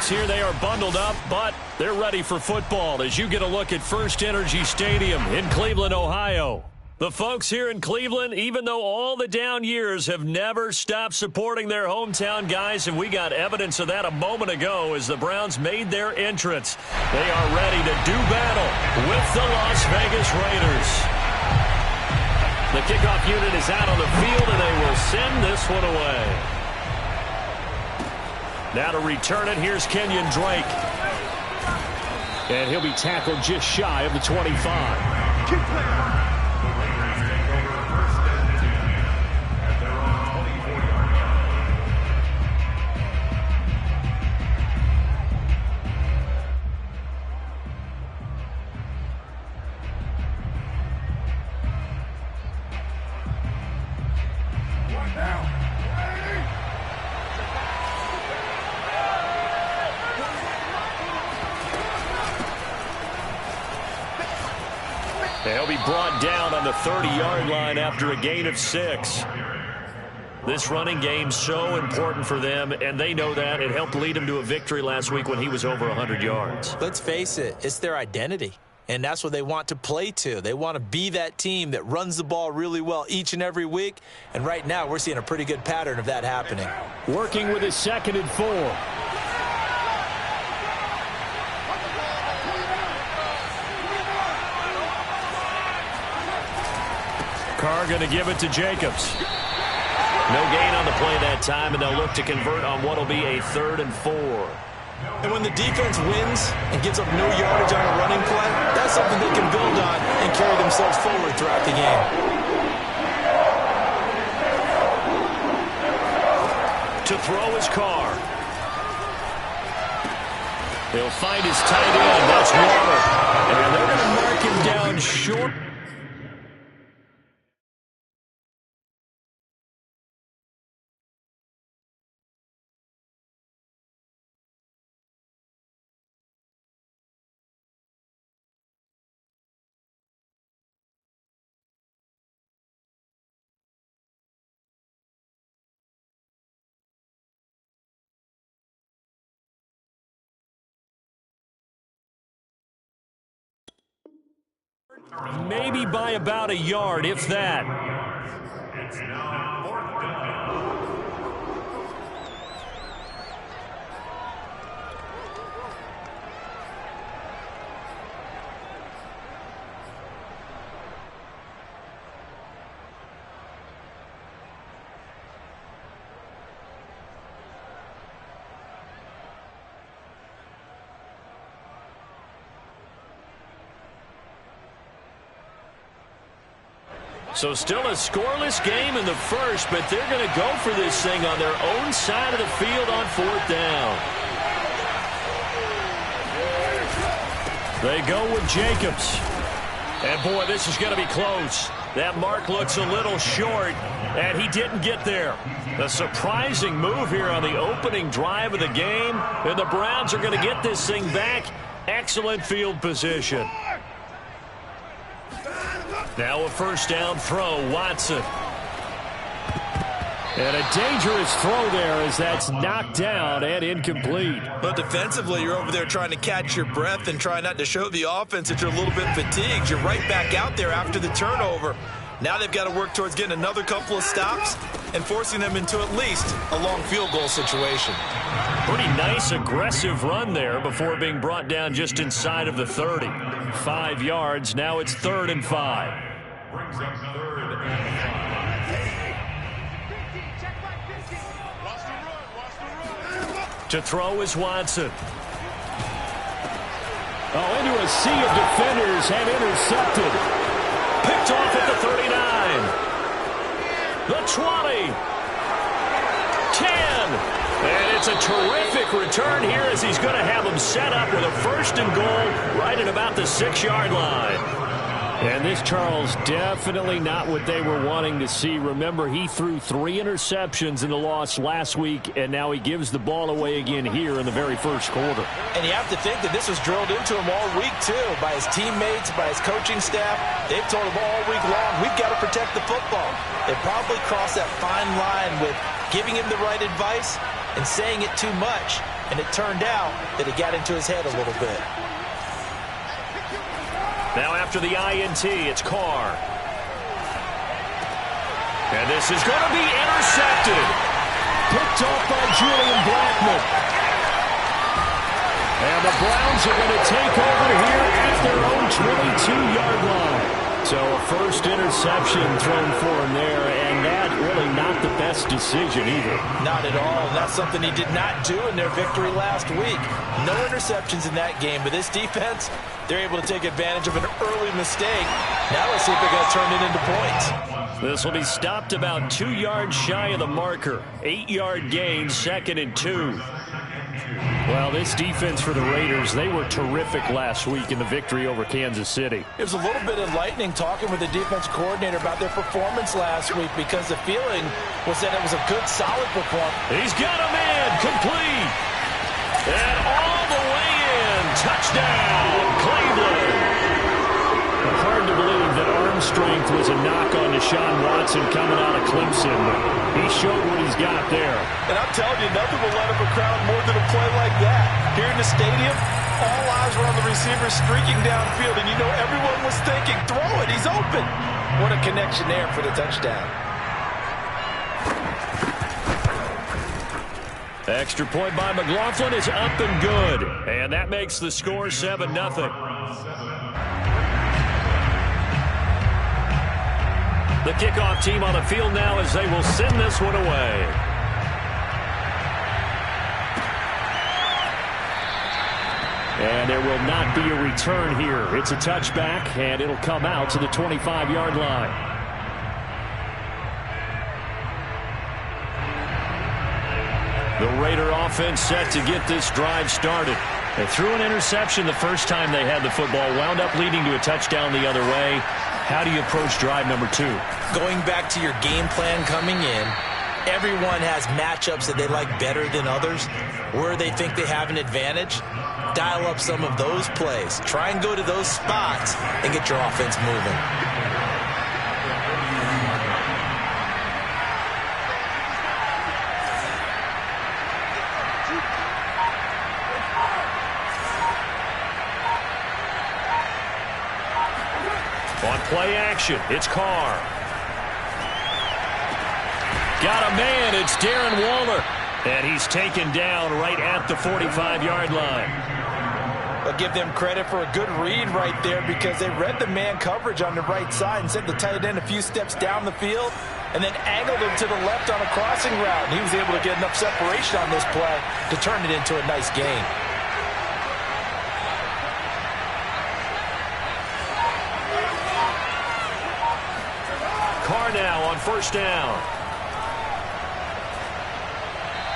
folks here. They are bundled up, but they're ready for football as you get a look at First Energy Stadium in Cleveland, Ohio. The folks here in Cleveland, even though all the down years, have never stopped supporting their hometown guys, and we got evidence of that a moment ago as the Browns made their entrance. They are ready to do battle with the Las Vegas Raiders. The kickoff unit is out on the field, and they will send this one away. Now to return it, here's Kenyon Drake. And he'll be tackled just shy of the 25. He'll be brought down on the 30-yard line after a gain of 6. This running game so important for them, and they know that. It helped lead them to a victory last week when he was over 100 yards. Let's face it, it's their identity, and that's what they want to play to. They want to be that team that runs the ball really well each and every week, and right now we're seeing a pretty good pattern of that happening. Working with his 2nd and 4. Carr going to give it to Jacobs. No gain on the play that time, and they'll look to convert on what will be a 3rd and 4. And when the defense wins and gives up no yardage on a running play, that's something they can build on and carry themselves forward throughout the game. To throw is Carr. He'll find his tight end. That's Water. And they're going to mark him down short. Maybe by about a yard, if that. So still a scoreless game in the first, but they're going to go for this thing on their own side of the field on 4th down. They go with Jacobs. And, boy, this is going to be close. That mark looks a little short, and he didn't get there. A surprising move here on the opening drive of the game, and the Browns are going to get this thing back. Excellent field position. Now a 1st down throw, Watson. And a dangerous throw there as that's knocked down and incomplete. But defensively, you're over there trying to catch your breath and try not to show the offense that you're a little bit fatigued. You're right back out there after the turnover. Now they've got to work towards getting another couple of stops and forcing them into at least a long field goal situation. Pretty nice, aggressive run there before being brought down just inside of the 30. 5 yards. Now it's 3rd and 5. Brings up 3rd and 5. To throw is Watson. Oh, into a sea of defenders and intercepted. Picked off at the 39. The 20. 10. And it's a terrific return here as he's going to have them set up with a 1st and goal right at about the 6-yard line. And this, Charles, definitely not what they were wanting to see. Remember, he threw 3 interceptions in the loss last week, and now he gives the ball away again here in the very first quarter. And you have to think that this was drilled into him all week, too, by his teammates, by his coaching staff. They've told him all week long, we've got to protect the football. They probably crossed that fine line with giving him the right advice and saying it too much, and it turned out that it got into his head a little bit. Now after the INT, it's Carr. And this is going to be intercepted. Picked off by Julian Blackmon. And the Browns are going to take over here at their own 22-yard line. So a first interception thrown for him there, and that really not the best decision either. Not at all, and that's something he did not do in their victory last week. No interceptions in that game, but this defense, they're able to take advantage of an early mistake. Now let's see if they're going to turn it into points. This will be stopped about 2 yards shy of the marker. 8-yard gain, 2nd and 2. Well, this defense for the Raiders, they were terrific last week in the victory over Kansas City. It was a little bit enlightening talking with the defense coordinator about their performance last week because the feeling was that it was a good, solid performance. He's got a man complete. And all the way in. Touchdown, Cleveland. Hard to believe that arm strength was a knock on Deshaun Watson coming out of Clemson. He showed what he's got there. And I'm telling you, nothing will light up a crowd more than a play like that. Here in the stadium, all eyes were on the receiver streaking downfield, and you know everyone was thinking, throw it, he's open. What a connection there for the touchdown. Extra point by McLaughlin is up and good. And that makes the score 7-0. The kickoff team on the field now as they will send this one away. And there will not be a return here. It's a touchback, and it'll come out to the 25-yard line. The Raider offense set to get this drive started. They threw an interception the first time they had the football, wound up leading to a touchdown the other way. How do you approach drive number 2? Going back to your game plan coming in, everyone has matchups that they like better than others, where they think they have an advantage. Dial up some of those plays. Try and go to those spots and get your offense moving. On play action, it's Carr. Got a man, it's Darren Waller. And he's taken down right at the 45-yard line. I'll give them credit for a good read right there because they read the man coverage on the right side and sent the tight end a few steps down the field and then angled him to the left on a crossing route. And he was able to get enough separation on this play to turn it into a nice gain. Carr now on first down.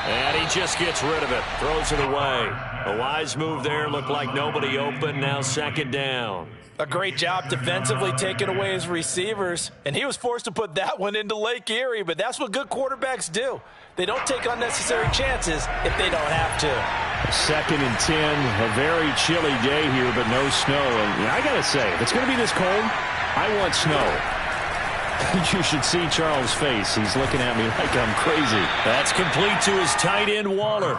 And he just gets rid of it. Throws it away. A wise move there. Looked like nobody open. Now 2nd down. A great job defensively taking away his receivers. And he was forced to put that one into Lake Erie. But that's what good quarterbacks do. They don't take unnecessary chances if they don't have to. 2nd and 10. A very chilly day here, but no snow. And I got to say, if it's going to be this cold, I want snow. You should see Charles' face. He's looking at me like I'm crazy. That's complete to his tight end, Waller.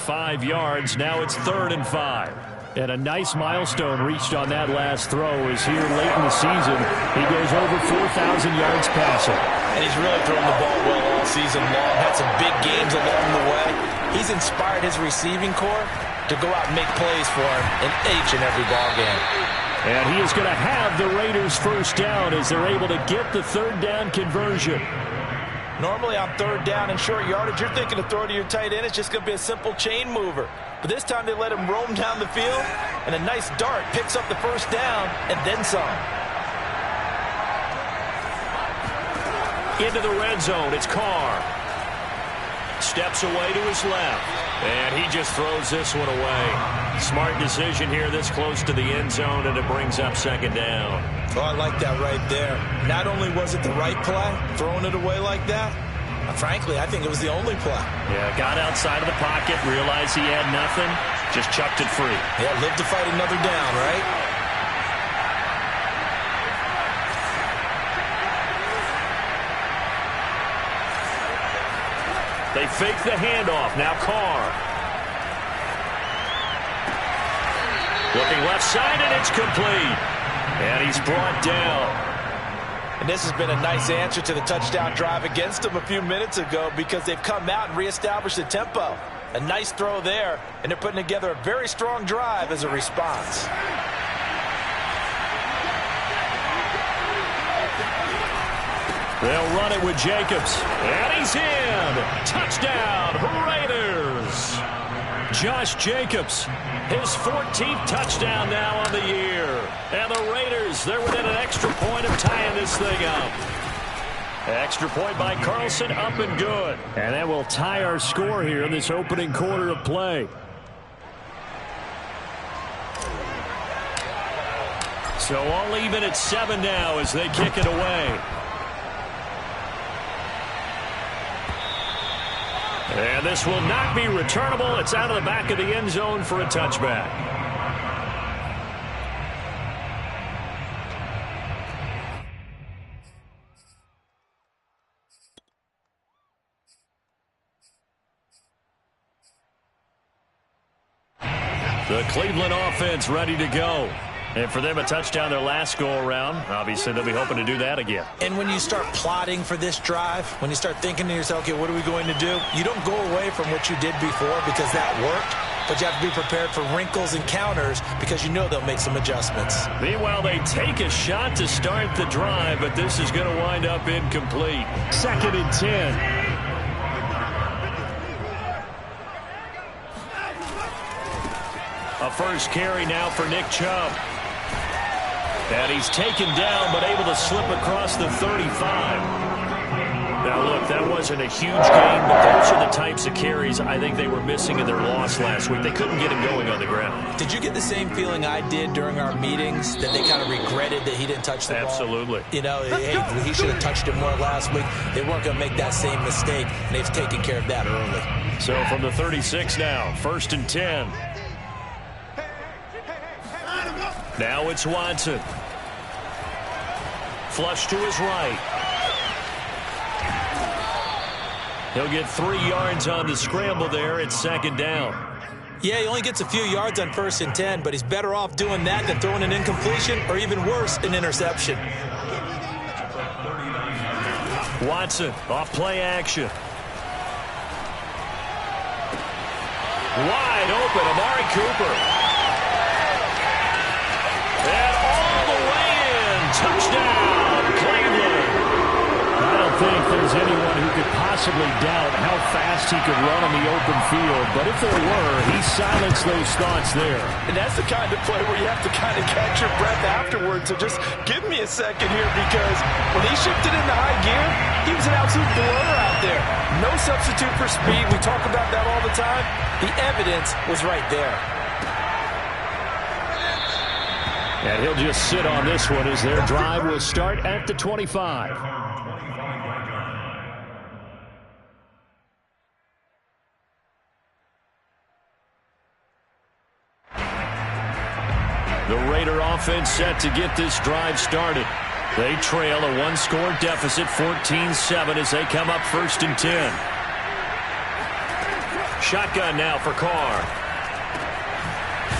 5 yards. Now it's 3rd and 5. And a nice milestone reached on that last throw is here late in the season. He goes over 4,000 yards passing. And he's really thrown the ball well all season long. Had some big games along the way. He's inspired his receiving corps to go out and make plays for him in each and every ball game. And he is going to have the Raiders first down as they're able to get the 3rd down conversion. Normally on 3rd down and short yardage, you're thinking to throw to your tight end. It's just going to be a simple chain mover. But this time they let him roam down the field, and a nice dart picks up the first down and then some. Into the red zone, it's Carr. Steps away to his left. And he just throws this one away. Smart decision here this close to the end zone, and it brings up 2nd down. Oh, I like that right there. Not only was it the right play, throwing it away like that, frankly, I think it was the only play. Yeah, got outside of the pocket, realized he had nothing, just chucked it free. Yeah, live to fight another down, right? They fake the handoff. Now Carr. Looking left side, and it's complete. And he's brought down. And this has been a nice answer to the touchdown drive against them a few minutes ago because they've come out and reestablished the tempo. A nice throw there, and they're putting together a very strong drive as a response. They'll run it with Jacobs. And he's in. Touchdown, Raiders. Josh Jacobs, his 14th touchdown now on the year. And the Raiders, they're within an extra point of tying this thing up. Extra point by Carlson, up and good. And that will tie our score here in this opening quarter of play. So all even at 7 now as they kick it away. And this will not be returnable. It's out of the back of the end zone for a touchback. The Cleveland offense ready to go. And for them, a touchdown their last go-around. Obviously, they'll be hoping to do that again. And when you start plotting for this drive, when you start thinking to yourself, okay, what are we going to do? You don't go away from what you did before because that worked. But you have to be prepared for wrinkles and counters because you know they'll make some adjustments. Meanwhile, they take a shot to start the drive, but this is going to wind up incomplete. 2nd and 10. A first carry now for Nick Chubb. And he's taken down, but able to slip across the 35. Now, look, that wasn't a huge gain, but those are the types of carries I think they were missing in their loss last week. They couldn't get him going on the ground. Did you get the same feeling I did during our meetings, that they kind of regretted that he didn't touch the ball? Absolutely. You know, hey, he should have touched it more last week. They weren't going to make that same mistake, and they've taken care of that early. So from the 36 now, 1st and 10. Now it's Watson. Flush to his right. He'll get 3 yards on the scramble there. It's 2nd down. Yeah, he only gets a few yards on 1st and 10, but he's better off doing that than throwing an incompletion or even worse, an interception. Watson off play action. Wide open, Amari Cooper. And all the way in. Touchdown, Cleveland. I don't think there's anyone who could possibly doubt how fast he could run on the open field. But if there were, he silenced those thoughts there. And that's the kind of play where you have to kind of catch your breath afterwards. So just give me a second here, because when he shifted into high gear, he was an absolute blur out there. No substitute for speed. We talk about that all the time. The evidence was right there. And he'll just sit on this one as their drive will start at the 25. The Raider offense set to get this drive started. They trail a 1-score deficit, 14-7, as they come up 1st and 10. Shotgun now for Carr.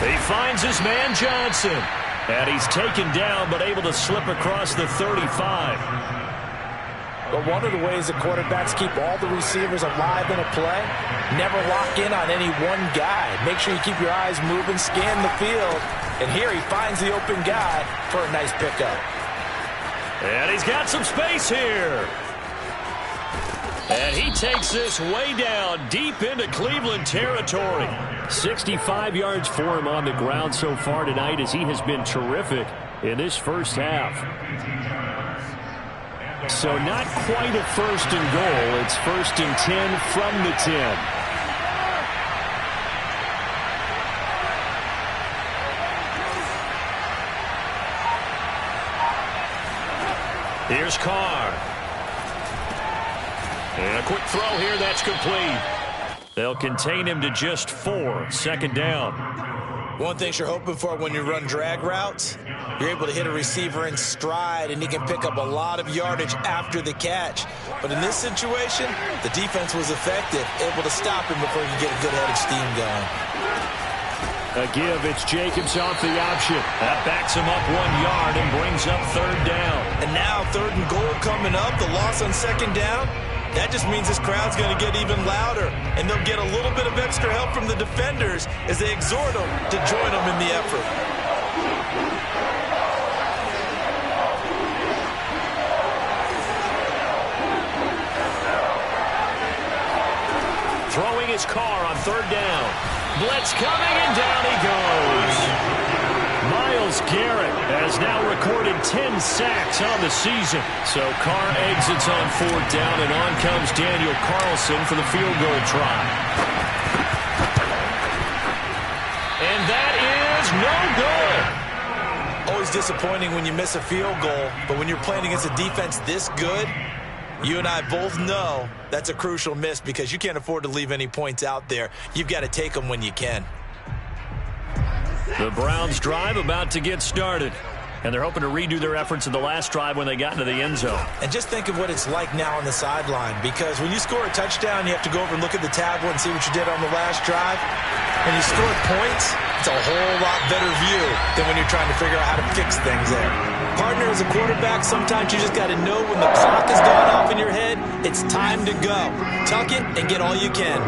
He finds his man Johnson. And he's taken down, but able to slip across the 35. But one of the ways that quarterbacks keep all the receivers alive in a play, never lock in on any one guy. Make sure you keep your eyes moving, scan the field. And here he finds the open guy for a nice pickup. And he's got some space here. And he takes this way down, deep into Cleveland territory. 65 yards for him on the ground so far tonight, as he has been terrific in this first half. So not quite a 1st and goal. It's 1st and 10 from the 10. Here's Carr. And a quick throw here, that's complete. They'll contain him to just 4. 2nd down. One thing you're hoping for when you run drag routes, you're able to hit a receiver in stride, and he can pick up a lot of yardage after the catch. But in this situation, the defense was effective, able to stop him before he could get a good head of steam going. A give, it's Jacobs off the option. That backs him up 1 yard and brings up third down. And now 3rd and goal coming up, the loss on 2nd down. That just means this crowd's going to get even louder, and they'll get a little bit of extra help from the defenders as they exhort them to join them in the effort. Throwing his car on 3rd down. Blitz coming, and down he goes. Myles Garrett has now recorded 10 sacks on the season. So Carr exits on 4th down, and on comes Daniel Carlson for the field goal try. And that is no good. Always disappointing when you miss a field goal, but when you're playing against a defense this good, you and I both know that's a crucial miss because you can't afford to leave any points out there. You've got to take them when you can. The Browns drive about to get started, and they're hoping to redo their efforts in the last drive when they got into the end zone. And just think of what it's like now on the sideline, because when you score a touchdown, you have to go over and look at the tablet and see what you did on the last drive. When you score points, it's a whole lot better view than when you're trying to figure out how to fix things there. Partner, as a quarterback, sometimes you just got to know when the clock has gone off in your head, it's time to go. Tuck it and get all you can.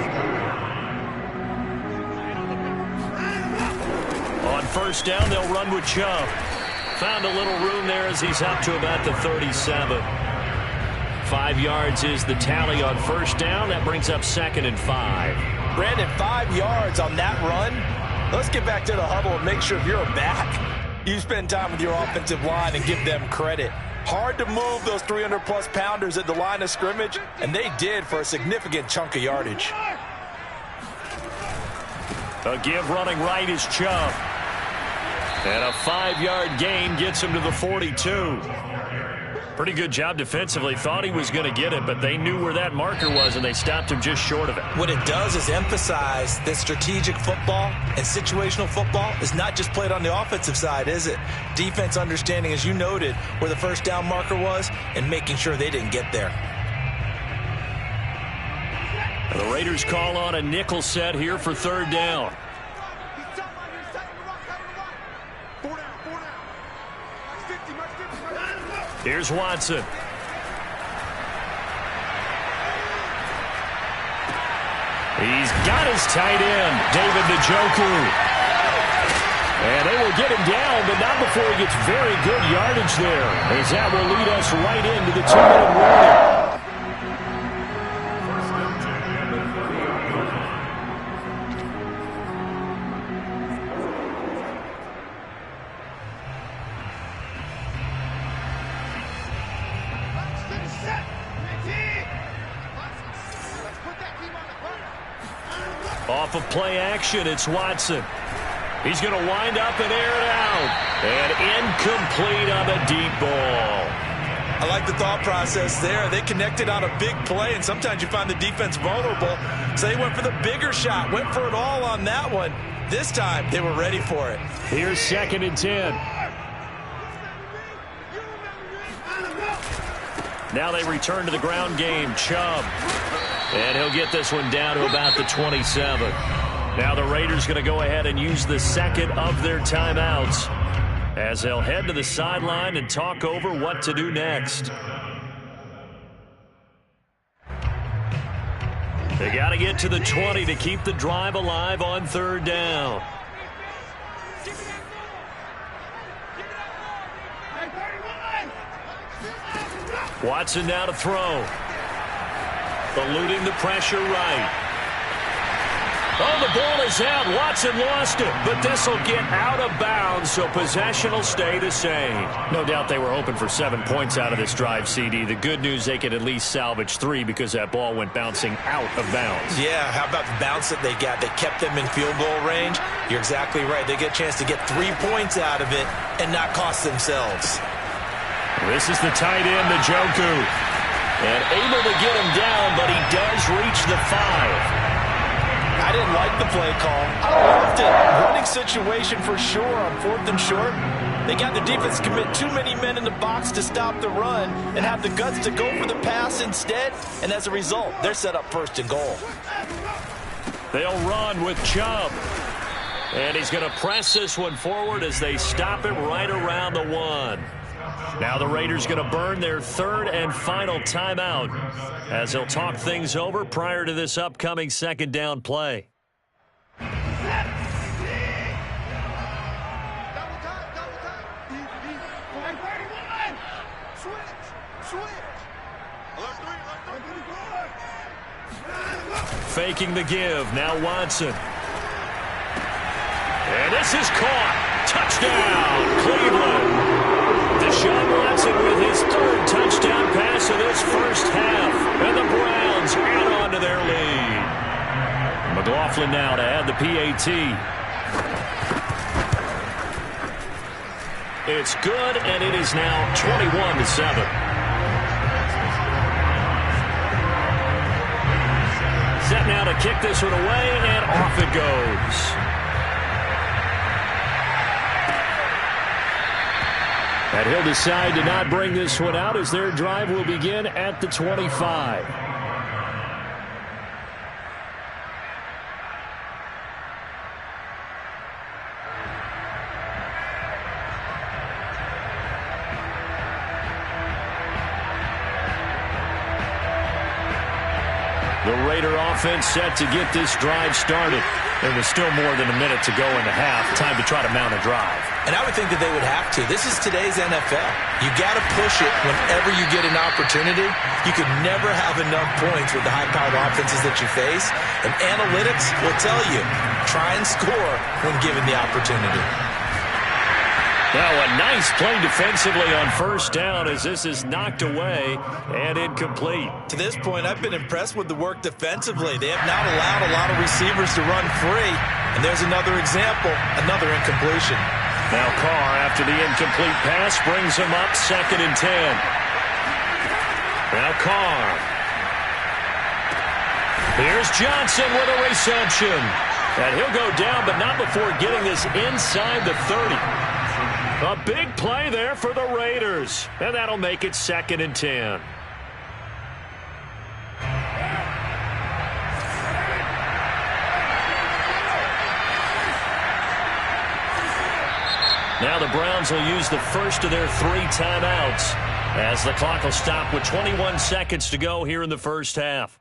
On 1st down, they'll run with Chubb. Found a little room there as he's up to about the 37. 5 yards is the tally on 1st down. That brings up 2nd and 5. Brandon, 5 yards on that run. Let's get back to the huddle and make sure if you're a back, you spend time with your offensive line and give them credit. Hard to move those 300-plus pounders at the line of scrimmage, and they did for a significant chunk of yardage. A give running right is Chubb. And a 5-yard gain gets him to the 42. Pretty good job defensively. Thought he was going to get it, but they knew where that marker was, and they stopped him just short of it. What it does is emphasize that strategic football and situational football is not just played on the offensive side, is it? Defense understanding, as you noted, where the 1st down marker was and making sure they didn't get there. The Raiders call on a nickel set here for 3rd down. Here's Watson. He's got his tight end, David Njoku. And they will get him down, but not before he gets very good yardage there, as that will lead us right into the 2-minute warning. Off of play action, it's Watson. He's going to wind up and air it out. And incomplete on the deep ball. I like the thought process there. They connected on a big play, and sometimes you find the defense vulnerable. So they went for the bigger shot, went for it all on that one. This time, they were ready for it. Here's 2nd and 10. Now they return to the ground game. Chubb. And he'll get this one down to about the 27. Now the Raiders going to go ahead and use the 2nd of their timeouts as they'll head to the sideline and talk over what to do next. They got to get to the 20 to keep the drive alive on 3rd down. Watson now to throw. Eluding the pressure right. Oh, the ball is out. Watson lost it, but this will get out of bounds, so possession will stay the same. No doubt they were hoping for 7 points out of this drive, CD. The good news, they could at least salvage 3 because that ball went bouncing out of bounds. Yeah, how about the bounce that they got? They kept them in field goal range. You're exactly right. They get a chance to get 3 points out of it and not cost themselves. This is the tight end, Njoku. And able to get him down, but he does reach the 5. I didn't like the play call. I loved it. Running situation for sure on 4th and short. They got their defense commit too many men in the box to stop the run and have the guts to go for the pass instead. And as a result, they're set up 1st and goal. They'll run with Chubb. And he's going to press this one forward as they stop it right around the 1. Now the Raiders going to burn their 3rd and final timeout as they'll talk things over prior to this upcoming 2nd down play. Faking the give. Now Watson. And this is caught. Touchdown, Cleveland. Deshaun Watson with his 3rd touchdown pass of this first half. And the Browns add on to their lead. McLaughlin now to add the PAT. It's good, and it is now 21-7. Set now to kick this one away, and off it goes. And he'll decide to not bring this one out as their drive will begin at the 25. The Raider offense set to get this drive started. There was still more than a minute to go in the half. Time to try to mount a drive. And I would think that they would have to. This is today's NFL. You got to push it whenever you get an opportunity. You could never have enough points with the high-powered offenses that you face. And analytics will tell you, try and score when given the opportunity. Now a nice play defensively on 1st down as this is knocked away and incomplete. To this point, I've been impressed with the work defensively. They have not allowed a lot of receivers to run free. And there's another example, another incompletion. Now Carr, after the incomplete pass, brings him up 2nd and 10. Now Carr. Here's Johnson with a reception. And he'll go down, but not before getting this inside the 30. A big play there for the Raiders. And that'll make it 2nd and 10. Now the Browns will use the first of their 3 timeouts as the clock will stop with 21 seconds to go here in the first half.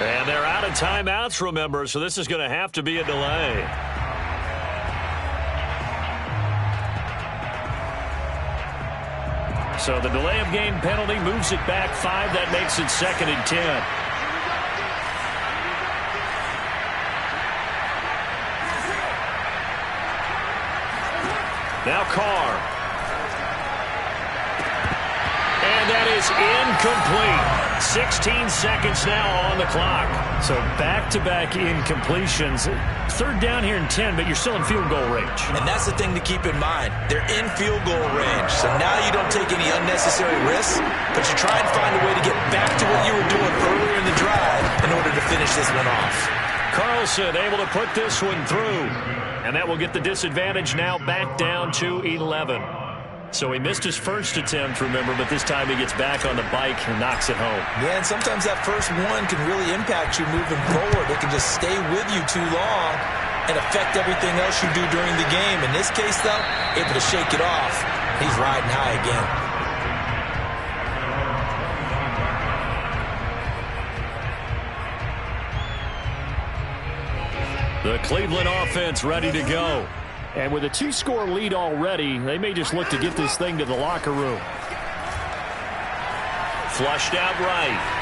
And they're out of timeouts, remember, so this is going to have to be a delay. So the delay of game penalty moves it back 5. That makes it 2nd and 10. Now Carr. And that is incomplete. 16 seconds now on the clock. So back-to-back incompletions. 3rd down here in 10, but you're still in field goal range. And that's the thing to keep in mind. They're in field goal range. So now you don't take any unnecessary risks, but you try and find a way to get back to what you were doing earlier in the drive in order to finish this one off. Carlson able to put this one through. And that will get the disadvantage now back down to 11. So he missed his first attempt, remember, but this time he gets back on the bike and knocks it home. Yeah, and sometimes that first one can really impact you moving forward. It can just stay with you too long and affect everything else you do during the game. In this case, though, able to shake it off. He's riding high again. The Cleveland offense ready to go. And with a 2-score lead already, they may just look to get this thing to the locker room. Flushed out right.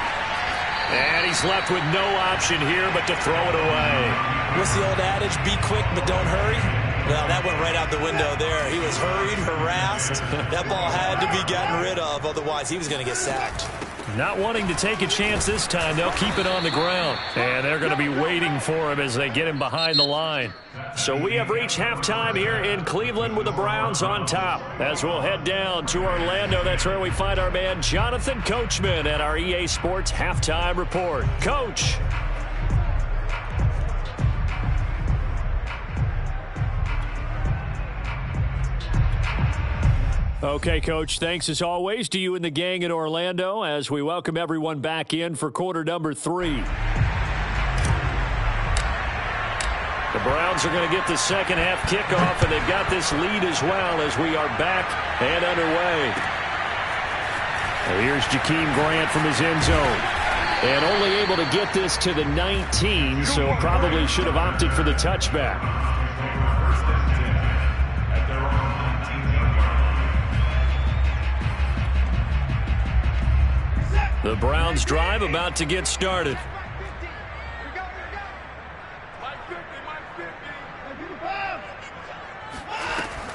And he's left with no option here but to throw it away. What's the old adage? Be quick, but don't hurry. Well, that went right out the window there. He was hurried, harassed. That ball had to be gotten rid of. Otherwise, he was going to get sacked. Not wanting to take a chance this time. They'll keep it on the ground. And they're going to be waiting for him as they get him behind the line. So we have reached halftime here in Cleveland with the Browns on top. As we'll head down to Orlando, that's where we find our man Jonathan Coachman at our EA Sports Halftime Report. Coach. Okay, Coach, thanks as always to you and the gang in Orlando as we welcome everyone back in for quarter number 3. The Browns are going to get the second half kickoff, and they've got this lead as well as we are back and underway. Well, here's Jakeem Grant from his end zone. And only able to get this to the 19, so probably should have opted for the touchback. The Browns drive about to get started.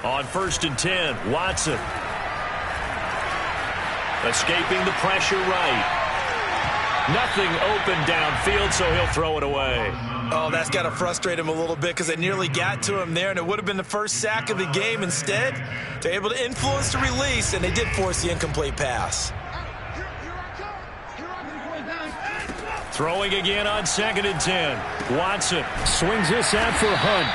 On 1st and 10, Watson. Escaping the pressure right. Nothing open downfield, so he'll throw it away. Oh, that's got to frustrate him a little bit because they nearly got to him there, and it would have been the first sack of the game. Instead, they're able to influence the release, and they did force the incomplete pass. Throwing again on 2nd and 10. Watson Swings this out for Hunt.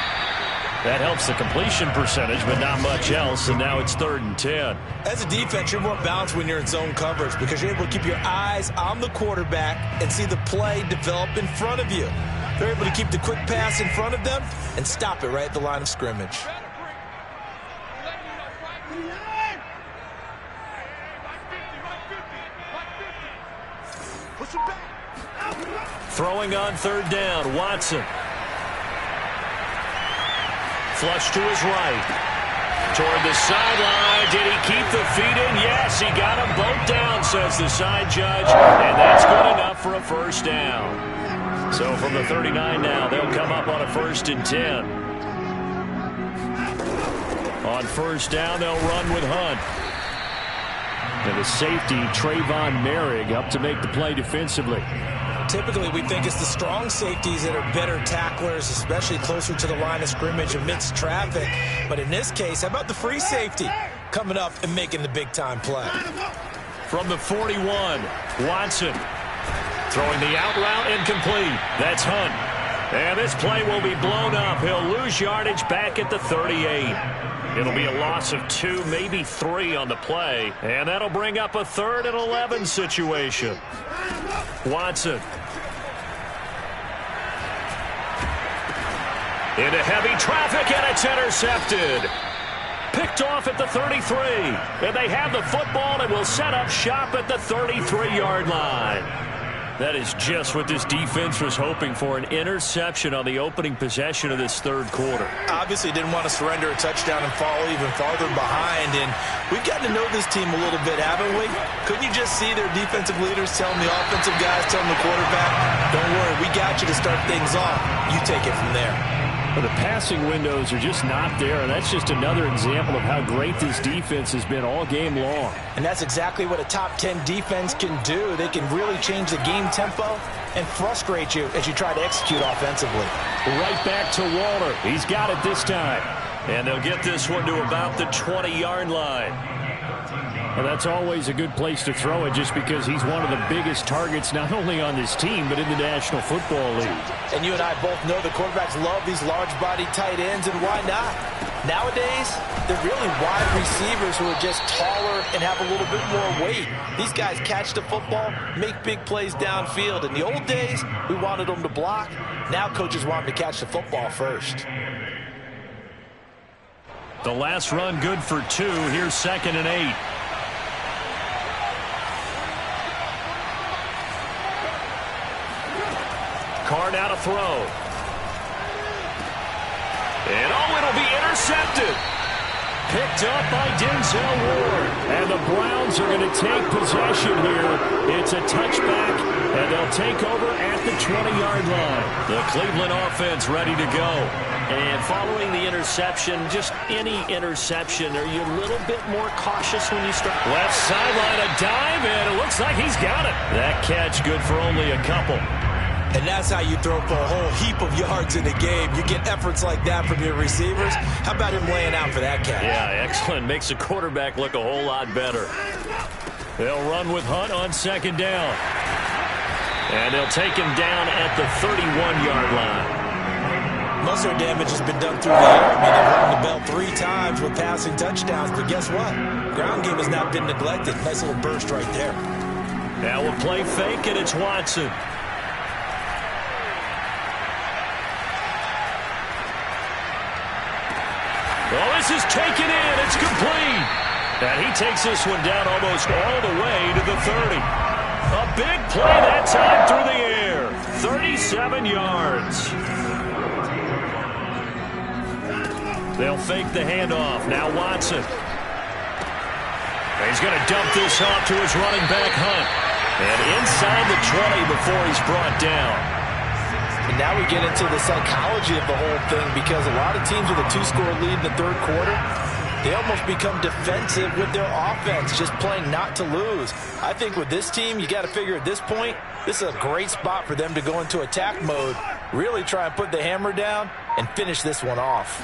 That helps the completion percentage, but not much else, and now it's 3rd and 10. As a defense, you're more balanced when you're in zone coverage because you're able to keep your eyes on the quarterback and see the play develop in front of you. They're able to keep the quick pass in front of them and stop it right at the line of scrimmage. Throwing on 3rd down, Watson. Flush to his right. Toward the sideline. Did he keep the feet in? Yes, he got them both down, says the side judge. And that's good enough for a first down. So from the 39 now, they'll come up on a 1st and 10. On 1st down, they'll run with Hunt. And the safety, Trayvon Merrick, up to make the play defensively. Typically, we think it's the strong safeties that are better tacklers, especially closer to the line of scrimmage amidst traffic. But in this case, how about the free safety coming up and making the big-time play? From the 41, Watson throwing the out route incomplete. That's Hunt. And this play will be blown up. He'll lose yardage back at the 38. It'll be a loss of 2, maybe 3 on the play. And that'll bring up a 3rd and 11 situation. Watson. Into heavy traffic, and it's intercepted. Picked off at the 33. And they have the football and will set up shop at the 33-yard line. That is just what this defense was hoping for, an interception on the opening possession of this 3rd quarter. Obviously didn't want to surrender a touchdown and fall even farther behind, and we've gotten to know this team a little bit, haven't we? Couldn't you just see their defensive leaders telling the offensive guys, telling the quarterback, don't worry, we got you to start things off. You take it from there. Well, the passing windows are just not there, and that's just another example of how great this defense has been all game long. And that's exactly what a top 10 defense can do. They can really change the game tempo and frustrate you as you try to execute offensively. Right back to Waller. He's got it this time. And they'll get this one to about the 20-yard line. Well, that's always a good place to throw it just because he's one of the biggest targets not only on this team but in the National Football League. And you and I both know the quarterbacks love these large-body tight ends, and why not? Nowadays, they're really wide receivers who are just taller and have a little bit more weight. These guys catch the football, make big plays downfield. In the old days, we wanted them to block. Now coaches want them to catch the football first. The last run good for 2. Here's 2nd and 8. Carr now to throw. intercepted. Picked up by Denzel Ward. And the Browns are going to take possession here. It's a touchback, and they'll take over at the 20-yard line. The Cleveland offense ready to go. And following the interception, just any interception, are you a little bit more cautious when you start? Left sideline, a dive, and it looks like he's got it. That catch good for only a couple. And that's how you throw for a whole heap of yards in a game. You get efforts like that from your receivers. How about him laying out for that catch? Yeah, excellent. Makes the quarterback look a whole lot better. They'll run with Hunt on second down. And they'll take him down at the 31-yard line. Most of their damage has been done through the air. I mean, they've rung the bell 3 times with passing touchdowns. But guess what? Ground game has not been neglected. Nice little burst right there. Now we'll play fake, and it's Watson. Well, this is taken in. It's complete. And he takes this one down almost all the way to the 30. A big play that time through the air. 37 yards. They'll fake the handoff. Now Watson. He's going to dump this off to his running back, Hunt. And inside the 20 before he's brought down. And now we get into the psychology of the whole thing, because a lot of teams with a 2-score lead in the third quarter, they almost become defensive with their offense, just playing not to lose. I think with this team, you got to figure at this point, this is a great spot for them to go into attack mode, really try and put the hammer down and finish this one off.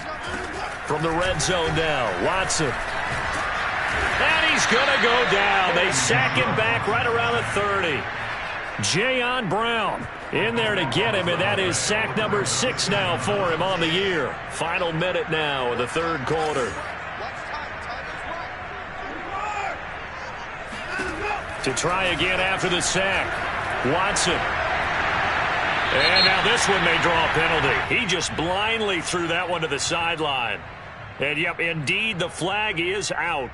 From the red zone now, Watson. And he's going to go down. They sack him back right around the 30. Jayon Brown in there to get him, and that is sack number 6 now for him on the year. Final minute now of the third quarter. To try again after the sack, Watson. And now this one may draw a penalty. He just blindly threw that one to the sideline. And, yep, indeed, the flag is out.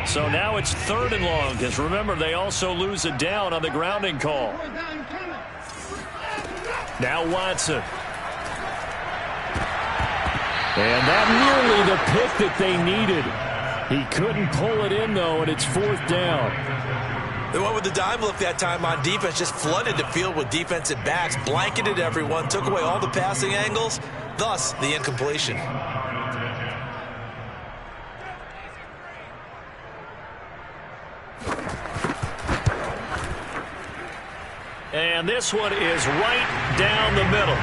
So now it's 3rd and long, because remember, they also lose a down on the grounding call. Now Watson. And that nearly the pick that they needed. He couldn't pull it in, though, and it's 4th down. They went with the dime look that time on defense, just flooded the field with defensive backs, blanketed everyone, took away all the passing angles, thus the incompletion. And this one is right down the middle.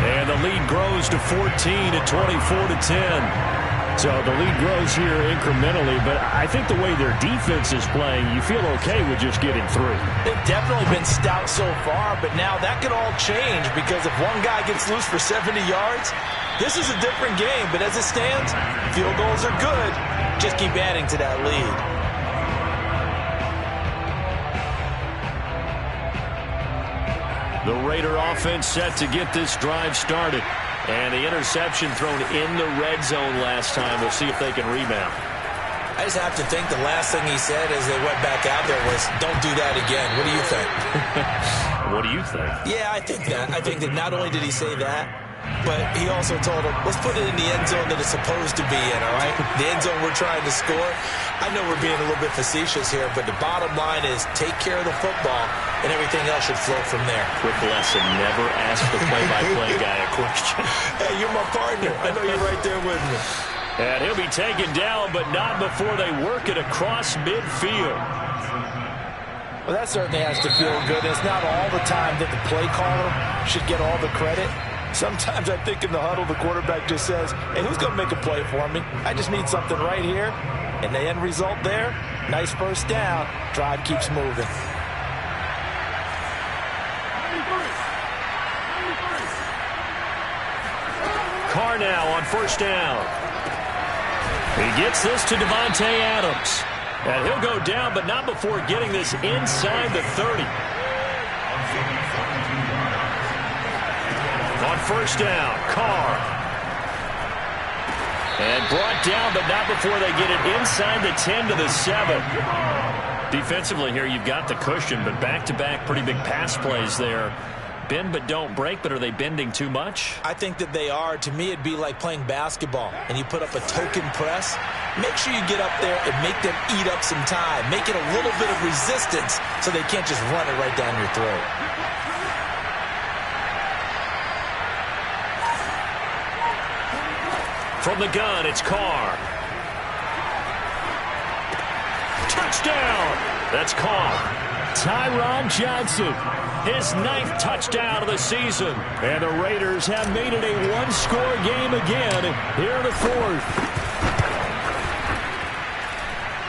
And the lead grows to 14 at 24-10. So the lead grows here incrementally, but I think the way their defense is playing, you feel okay with just getting 3. They've definitely been stout so far, but now that could all change, because if one guy gets loose for 70 yards, this is a different game. But as it stands, field goals are good. Just keep adding to that lead. The Raider offense set to get this drive started. And the interception thrown in the red zone last time. We'll see if they can rebound. I just have to think the last thing he said as they went back out there was, don't do that again. What do you think? What do you think? Yeah, I think that. I think that not only did he say that, but he also told him, let's put it in the end zone that it's supposed to be in, all right? The end zone we're trying to score. I know we're being a little bit facetious here, but the bottom line is take care of the football, and everything else should flow from there. Quick lesson, never ask the play-by-play guy a question. Hey, you're my partner. I know you're right there with me. And he'll be taken down, but not before they work it across midfield. Well, that certainly has to feel good. It's not all the time that the play caller should get all the credit. Sometimes I think in the huddle, the quarterback just says, hey, who's going to make a play for me? I just need something right here. And the end result there, nice first down. Drive keeps moving. Carr now on first down. He gets this to Devontae Adams. And he'll go down, but not before getting this inside the 30. On first down, Carr. And brought down, but not before they get it inside the 10 to the 7. Defensively here, you've got the cushion, but back-to-back pretty big pass plays there bend but don't break, but are they bending too much? I think that they are. To me, it'd be like playing basketball, and you put up a token press. Make sure you get up there and make them eat up some time. Make it a little bit of resistance so they can't just run it right down your throat. From the gun, it's Carr. Touchdown! That's Carr. Tyron Johnson, his 9th touchdown of the season. And the Raiders have made it a one-score game again here in the 4th.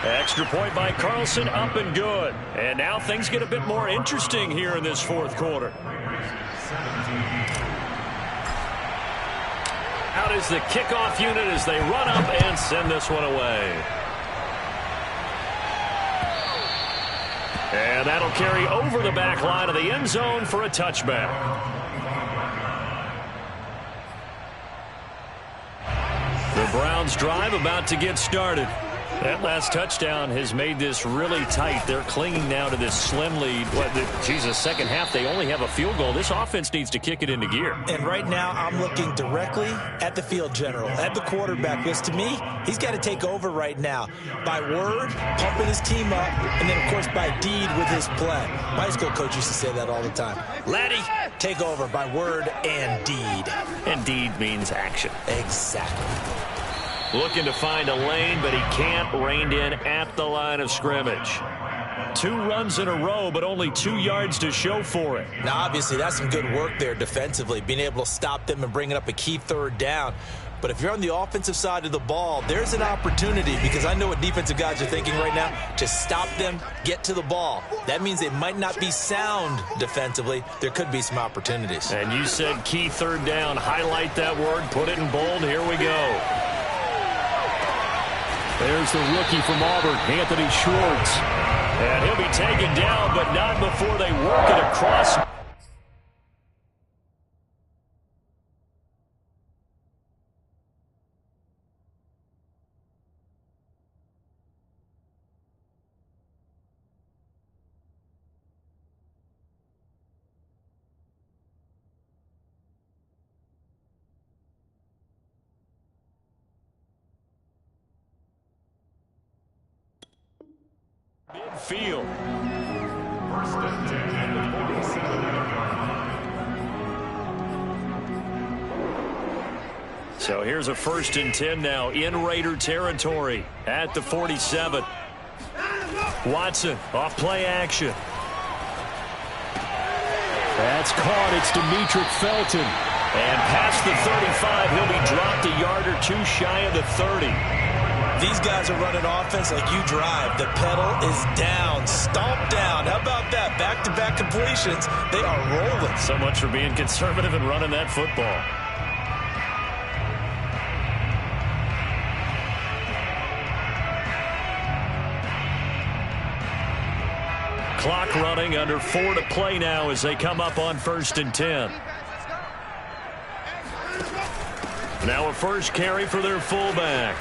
Extra point by Carlson, up and good. And now things get a bit more interesting here in this 4th quarter. Out is the kickoff unit as they run up and send this one away. And that'll carry over the back line of the end zone for a touchback. The Browns drive about to get started. That last touchdown has made this really tight. They're clinging now to this slim lead. Second half, they only have a field goal. This offense needs to kick it into gear. And right now, I'm looking directly at the field general, at the quarterback, because to me, he's got to take over right now. By word, pumping his team up, and then, of course, by deed with his play. My high school coach used to say that all the time. Laddie, take over by word and deed. And deed means action. Exactly. Looking to find a lane, but he can't. Reined in at the line of scrimmage. 2 runs in a row, but only 2 yards to show for it. Now, obviously, that's some good work there defensively, being able to stop them and bringing up a key 3rd down. But if you're on the offensive side of the ball, there's an opportunity, because I know what defensive guys are thinking right now, to stop them, get to the ball. That means they might not be sound defensively. There could be some opportunities. And you said key 3rd down. Highlight that word. Put it in bold. Here we go. There's the rookie from Auburn, Anthony Schwartz. And he'll be taken down, but not before they work it across. Midfield. First and 10 at the 47-yard line. So here's a 1st and 10 now in Raider territory at the 47. Watson off play action. That's caught. It's Demetric Felton. And past the 35, he'll be dropped a yard or 2 shy of the 30. These guys are running offense like you drive. The pedal is down, stomp down. How about that? Back-to-back completions. They are rolling. So much for being conservative and running that football. Clock running, under 4 to play now as they come up on 1st and 10. Now a first carry for their fullback.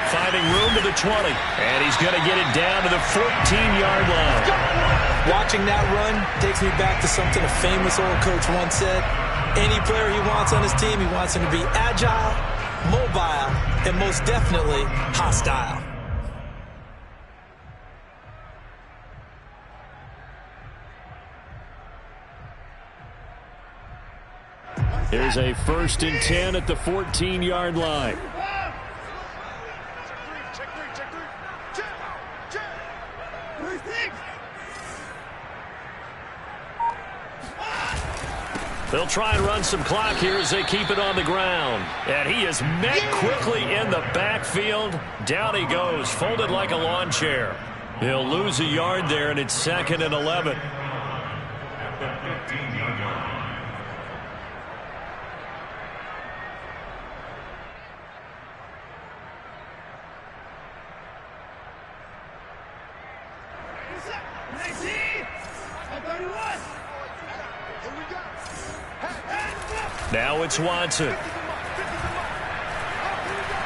Finding room to the 20. And he's going to get it down to the 14-yard line. Watching that run takes me back to something a famous old coach once said. Any player he wants on his team, he wants him to be agile, mobile, and most definitely hostile. Here's a 1st and 10 at the 14-yard line. They'll try and run some clock here as they keep it on the ground. And he is met quickly in the backfield. Down he goes, folded like a lawn chair. He'll lose a yard there, and it's 2nd and 11. At the 15-yard line. Now it's Watson.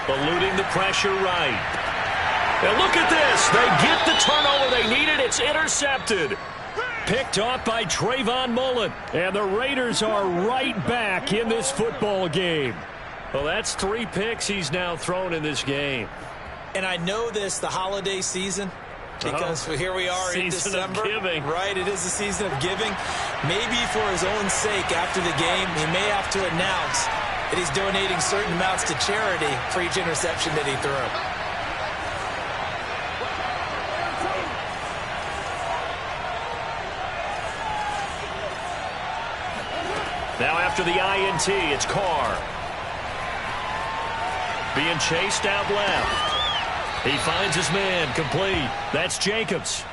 Eluding the pressure right. And look at this. They get the turnover they needed. It's intercepted. Picked off by Trayvon Mullen. And the Raiders are right back in this football game. Well, that's 3 picks he's now thrown in this game. And I know this, the holiday season, because here we are in December. Season of giving. Right, it is the season of giving. Maybe for his own sake after the game, he may have to announce that he's donating certain amounts to charity for each interception that he threw. Now after the INT, it's Carr. Being chased out left. He finds his man, complete. That's Jacobs.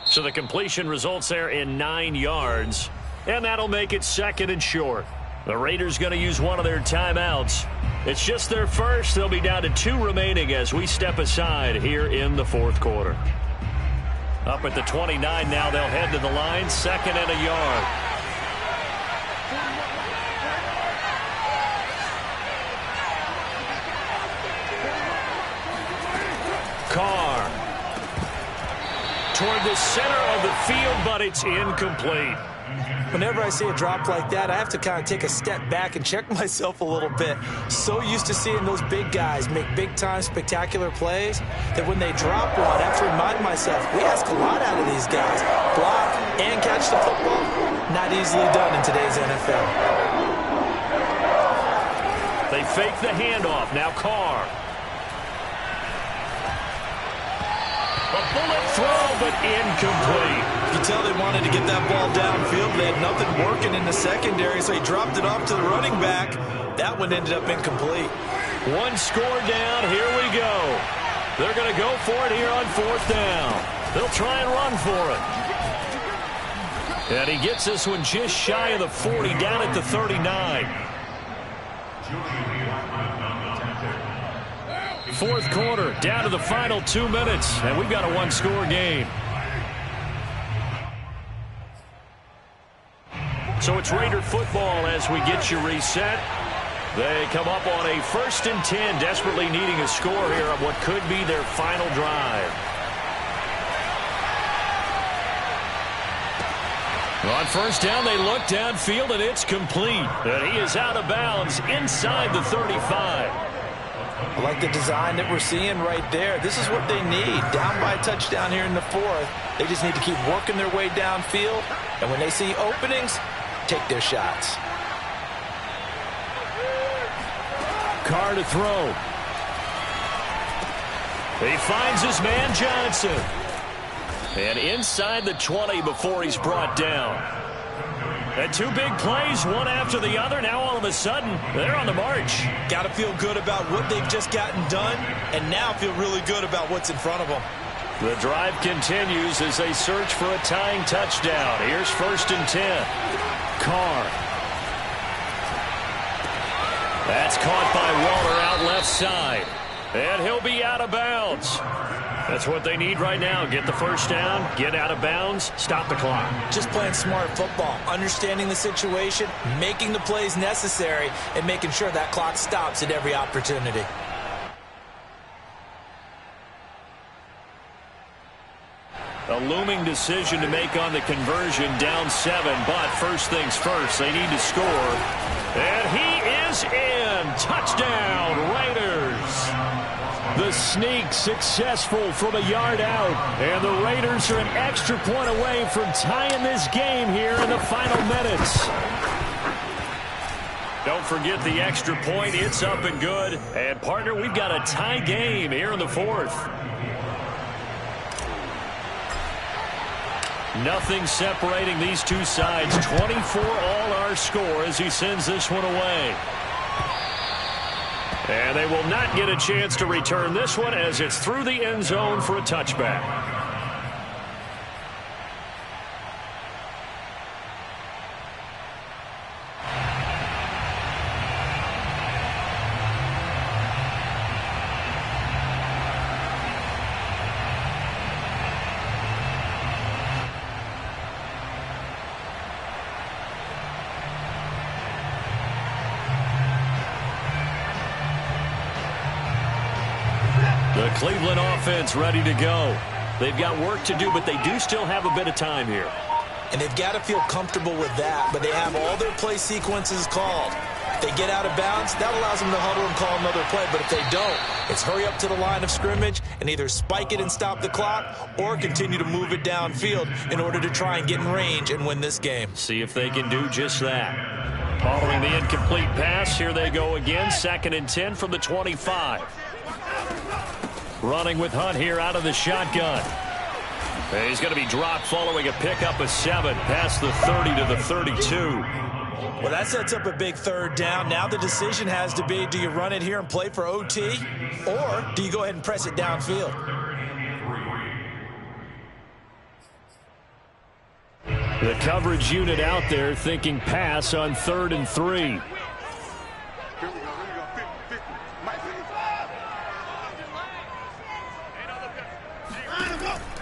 So the completion results there in 9 yards. And that'll make it 2nd and short. The Raiders going to use one of their timeouts. It's just their first. They'll be down to 2 remaining as we step aside here in the 4th quarter. Up at the 29 now, they'll head to the line. 2nd and a yard. Carr toward the center of the field, but it's incomplete. Whenever I see a drop like that, I have to kind of take a step back and check myself a little bit. So used to seeing those big guys make big-time spectacular plays that when they drop one, I have to remind myself, we ask a lot out of these guys. Block and catch the football, not easily done in today's NFL. They fake the handoff. Now Carr. A bullet throw, but incomplete. You can tell they wanted to get that ball downfield. They had nothing working in the secondary, so he dropped it off to the running back. That one ended up incomplete. 1 score down. Here we go. They're going to go for it here on 4th down. They'll try and run for it. And he gets this one just shy of the 40, down at the 39. 4th quarter, down to the final 2 minutes, and we've got a 1-score game. So it's Raider football as we get you reset. They come up on a 1st and 10, desperately needing a score here on what could be their final drive. On 1st down, they look downfield, and it's complete. And he is out of bounds inside the 35. I like the design that we're seeing right there. This is what they need. Down by a touchdown here in the 4th. They just need to keep working their way downfield. And when they see openings, take their shots. Carr to throw. He finds his man Johnson. And inside the 20 before he's brought down. And 2 big plays, one after the other. Now all of a sudden, they're on the march. Got to feel good about what they've just gotten done, and now feel really good about what's in front of them. The drive continues as they search for a tying touchdown. Here's 1st and 10. Carr. That's caught by Waller out left side. And he'll be out of bounds. That's what they need right now. Get the 1st down, get out of bounds, stop the clock. Just playing smart football, understanding the situation, making the plays necessary, and making sure that clock stops at every opportunity. A looming decision to make on the conversion, down 7, but first things first, they need to score. And he is in. Touchdown, Raiders. The sneak successful from a yard out. And the Raiders are an extra point away from tying this game here in the final minutes. Don't forget the extra point. It's up and good. And, partner, we've got a tie game here in the 4th. Nothing separating these two sides. 24 all our score as he sends this one away. And they will not get a chance to return this one as it's through the end zone for a touchback. The Cleveland offense ready to go. They've got work to do, but they do still have a bit of time here. and they've got to feel comfortable with that, but they have all their play sequences called. If they get out of bounds, that allows them to huddle and call another play, but if they don't, it's hurry up to the line of scrimmage and either spike it and stop the clock or continue to move it downfield in order to try and get in range and win this game. See if they can do just that. Following the incomplete pass, here they go again, 2nd and 10 from the 25. Running with Hunt here out of the shotgun. And he's going to be dropped following a pickup of 7 past the 30 to the 32. Well, that sets up a big 3rd down. Now the decision has to be, do you run it here and play for OT, or do you go ahead and press it downfield? The coverage unit out there thinking pass on 3rd and 3.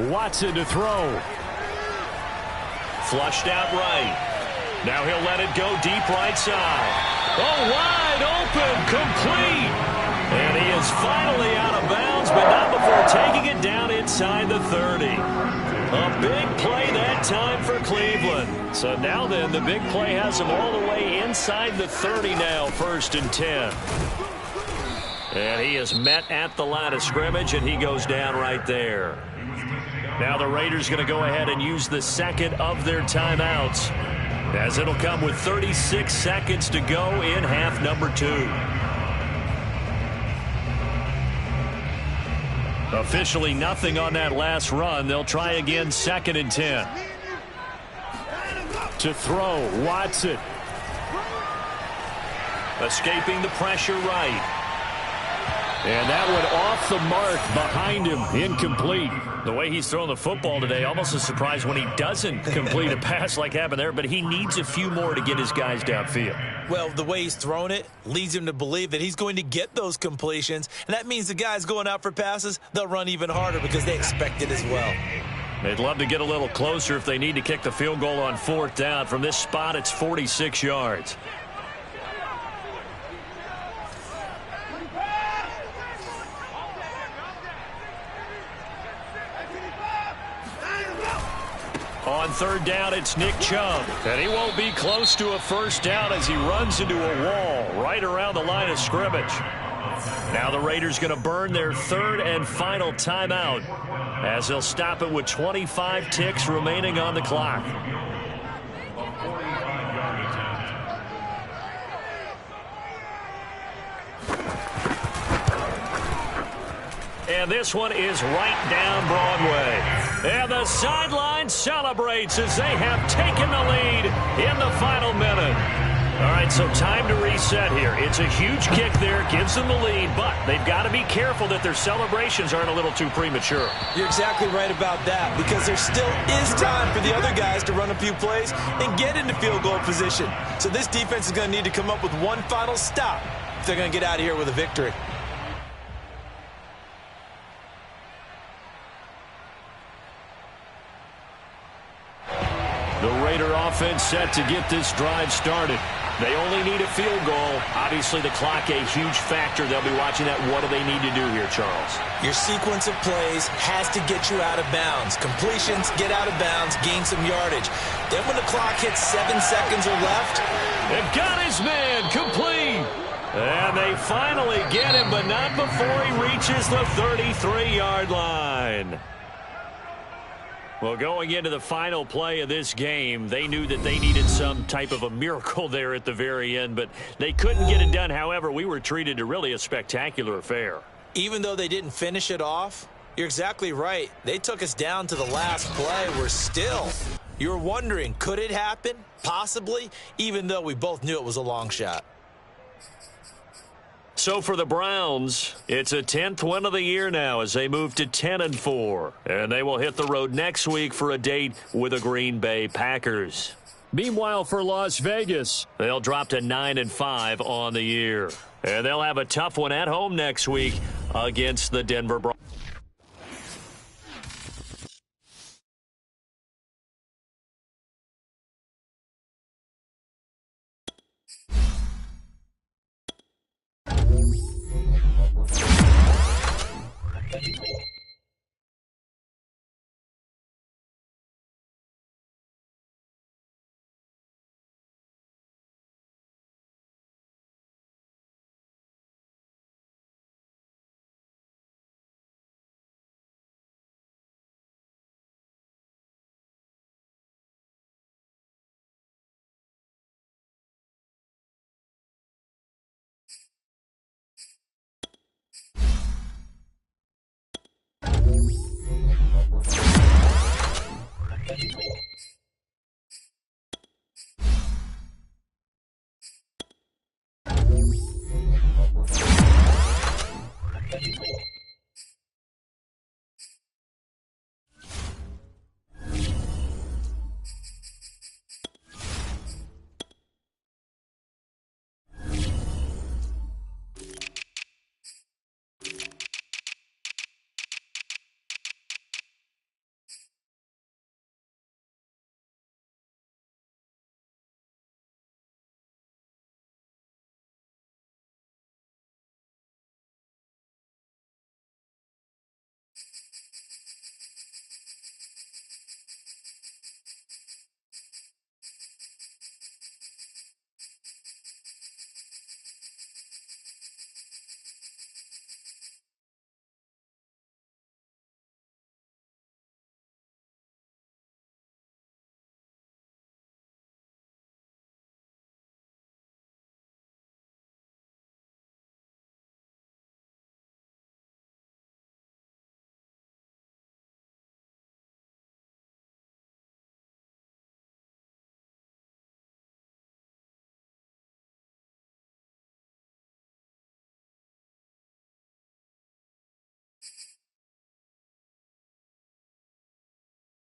Watson to throw. Flushed out right. Now he'll let it go deep right side. Oh, wide open, complete. And he is finally out of bounds, but not before taking it down inside the 30. A big play that time for Cleveland. So now then, the big play has him all the way inside the 30 now, 1st and 10. And he is met at the line of scrimmage, and he goes down right there. Now the Raiders going to go ahead and use the 2nd of their timeouts, as it'll come with 36 seconds to go in half number 2. Officially nothing on that last run. They'll try again, 2nd and 10. To throw, Watson. Escaping the pressure right. And that one off the mark behind him, incomplete. The way he's throwing the football today, almost a surprise when he doesn't complete a pass like happened there, but he needs a few more to get his guys downfield. Well, the way he's thrown it leads him to believe that he's going to get those completions, and that means the guys going out for passes, they'll run even harder because they expect it as well. They'd love to get a little closer if they need to kick the field goal on 4th down. From this spot, it's 46 yards. On 3rd down, it's Nick Chubb. And he won't be close to a 1st down as he runs into a wall right around the line of scrimmage. Now the Raiders going to burn their 3rd and final timeout, as they'll stop it with 25 ticks remaining on the clock. And this one is right down Broadway. And the sideline celebrates as they have taken the lead in the final minute. All right, so time to reset here. It's a huge kick there, gives them the lead, but they've got to be careful that their celebrations aren't a little too premature. You're exactly right about that, because there still is time for the other guys to run a few plays and get into field goal position. So this defense is going to need to come up with one final stop if they're going to get out of here with a victory. The Raider offense set to get this drive started. They only need a field goal. Obviously, the clock a huge factor. They'll be watching that. What do they need to do here, Charles? Your sequence of plays has to get you out of bounds. Completions, get out of bounds, gain some yardage. Then when the clock hits 7 seconds or left, they've got his man complete. And they finally get him, but not before he reaches the 33-yard line. Well, going into the final play of this game, they knew that they needed some type of a miracle there at the very end, but they couldn't get it done. However, we were treated to really a spectacular affair. Even though they didn't finish it off, you're exactly right. They took us down to the last play. We're still, you're wondering, could it happen? Possibly, even though we both knew it was a long shot. So for the Browns, it's a 10th win of the year now as they move to 10-4. And they will hit the road next week for a date with the Green Bay Packers. Meanwhile, for Las Vegas, they'll drop to 9-5 on the year. And they'll have a tough one at home next week against the Denver Broncos.